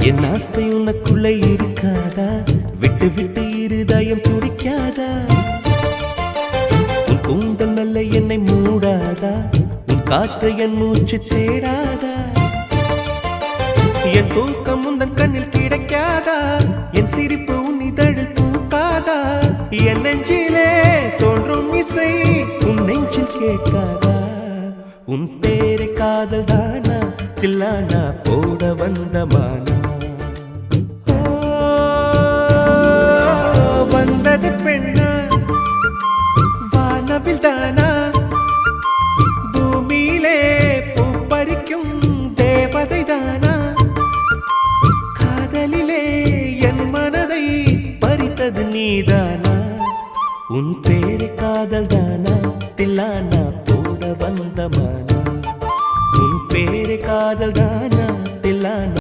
என் ஆசை உனக்குள்ளே இருக்காதா? விட்டு விட்டு இருதயம் துடிக்காதா? உன் கூந்தல் நல்ல என்னை மூடாதா? உன் காற்று என் மூச்சு தேடாதா? என் தூக்கம் உந்தன் கண்ணில் கிடைக்காதா? என் சிரிப்பு உன் இதழில் பூக்காதா? என் நெஞ்சிலே தோன்றும் இசை உன் நெஞ்சில் கேட்காதா? உன் பேரை காதல் தானா தில்லானா போட வந்த மானா? வந்தது பெண்ணா வானவில் தானா? பூமியிலே பூ பறிக்கும் தேவதை தானா? காதலிலே என் மனதை பறித்தது நீதானா? உன் பேர்